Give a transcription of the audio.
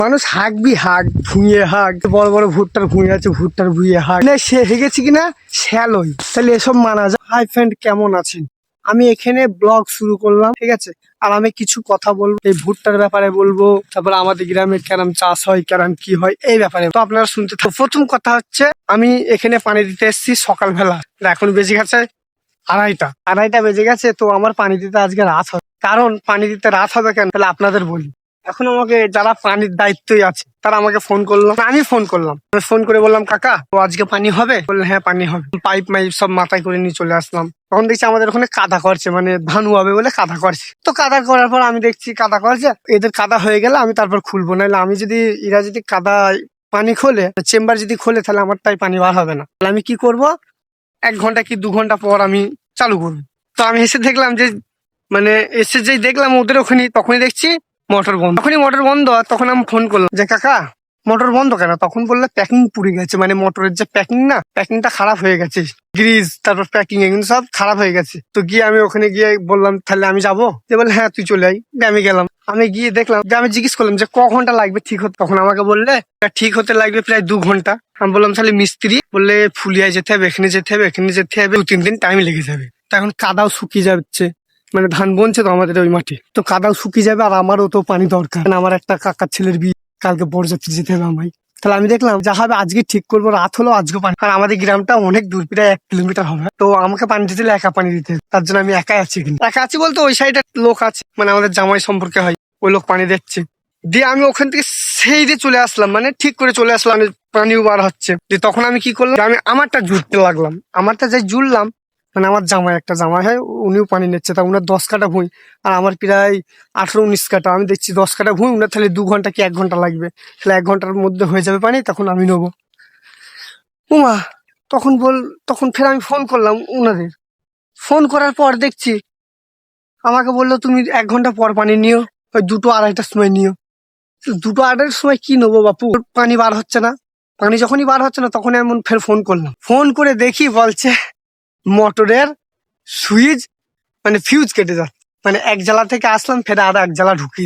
মানুষ হাঁকবি হাঁক ভুঁইয়ে হাঁক, বড় বড় ভুট্টার ভুঁই আছে ভুট্টার ভুঁইয়ে হাঁক, সে হেগেছি কিনা শ্যালই, তাহলে এসব মানা যায়। হাই ফ্রেন্ড, কেমন আছেন? আমি এখানে ব্লগ শুরু করলাম, ঠিক আছে। আর আমি কিছু কথা বলবো, এই ভুট্টার ব্যাপারে বলবো, তারপর আমাদের গ্রামে কেরাম চাষ হয়, কেরাম কি হয় এই ব্যাপারে তো আপনারা শুনতে থাকুন। প্রথম কথা হচ্ছে, আমি এখানে পানি দিতে এসেছি সকালবেলা, এখন বেজে গেছে আড়াইটা বেজে গেছে। তো আমার পানি দিতে আজকে রাত হবে। কারণ পানি দিতে রাত হবে কেন, তাহলে আপনাদের বলি। এখন আমাকে যারা পানির দায়িত্বই আছে তারা আমাকে ফোন করলো, আমি ফোন করলাম, ফোন করে বললাম কাকা তো আজকে পানি হবে? বললেন হ্যাঁ পানি হবে। পাইপ মাইপ সব মাথায় করে নিয়ে চলে আসলাম। তখন দেখছি আমাদের ওখানে কাদা করছে, মানে ধান হবে বলে কাদা করছে। তো কাদা করার পর আমি দেখছি কাদা করছে, এদের কাদা হয়ে গেলে আমি তারপর খুলবো, নাহলে আমি যদি এরা যদি কাদা পানি খোলে, চেম্বার যদি খোলে, তাহলে আমার তাই পানি বার হবে না। তাহলে আমি কি করব, 1 ঘন্টা কি 2 ঘন্টা পর আমি চালু করবো। তো আমি এসে দেখলাম যে, মানে এসে যেই দেখলাম ওদের ওখানে, তখনই দেখছি মোটর বন্ধ। তখনই মোটর বন্ধ, তখন আমি ফোন করলাম যে কাকা মোটর বন্ধ কেন? তখন বললে প্যাকিং পুড়ে গেছে, মানে মোটরের যে প্যাকিং না, প্যাকিংটা খারাপ হয়ে গেছে, গ্রিজ তারপর প্যাকিং এগুলো সব খারাপ হয়ে গেছে। তো গিয়ে আমি ওখানে গিয়ে বললাম তাহলে আমি যাবো? যে বলে হ্যাঁ তুই চলে আয়। দিয়ে আমি গেলাম, আমি গিয়ে দেখলাম যে, আমি জিজ্ঞেস করলাম যে ক ঘন্টা লাগবে ঠিক হতে। তখন আমাকে বললে ঠিক হতে লাগবে প্রায় 2 ঘন্টা। আমি বললাম তাহলে মিস্ত্রি? বললে ফুলিয়ায় যেতে হবে, এখানে যেতে হবে, এখানে যেতে হবে, 2-3 দিন টাইম লেগে যাবে। তো এখন কাদাও শুকিয়ে যাচ্ছে, মানে ধান বনছে তো আমাদের ওই মাটি, তো কাদাও শুকিয়ে যাবে। আর আমারও তো পানি দরকার, আমার একটা কাকার ছেলের বিয়ে, কালকে বরযাত্রী যেতে হবে আমায়। তাহলে আমি দেখলাম যা হবে আজকে ঠিক করবো, রাত হলো আজকে পানি। আর আমাদের গ্রামটা অনেক দূর, প্রায় 1 কিলোমিটার হবে। তো আমাকে পানি দিতে হলে একা পানি দিতে হবে। তার জন্য আমি একাই আছি, কিন্তু একা আছি বলতে ওই সাইডে লোক আছে, মানে আমাদের জামাই সম্পর্কে হয়, ওই লোক পানি দিচ্ছে। দিয়ে আমি ওখান থেকে সেই দিয়ে চলে আসলাম, মানে ঠিক করে চলে আসলাম, পানিও বার হচ্ছে। দিয়ে তখন আমি কি করলাম, আমি আমারটা জুড়তে লাগলাম। আমারটা যাই জুড়লাম, মানে আমার জামাই একটা জামাই হয়, উনিও পানি নিচ্ছে। তা উনার 10 কাঠা ভুঁই, আর আমার প্রায় 18-19 কাঠা। আমি দেখছি 10 কাঠা ভুঁই, উনার তাহলে 2 ঘন্টা কি 1 ঘন্টা লাগবে, তাহলে 1 ঘন্টার মধ্যে হয়ে যাবে পানি, তখন আমি নেবো। উমা, তখন ফের আমি ফোন করলাম উনাদের। ফোন করার পর দেখছি আমাকে বললো তুমি 1 ঘন্টা পর পানি নিও, ওই 2-2-2:30টার সময় নিও। 2-2-2:30টার সময় কি নেবো বাপু, পানি বার হচ্ছে না। পানি যখনই বার হচ্ছে না, তখনই আমি ফের ফোন করলাম। ফোন করে দেখি বলছে মোটরের সুইচ, মানে ফিউজ কেটে যাচ্ছে। মানে এক জ্বালা থেকে আসলাম, ফের আর এক জ্বালা ঢুকি।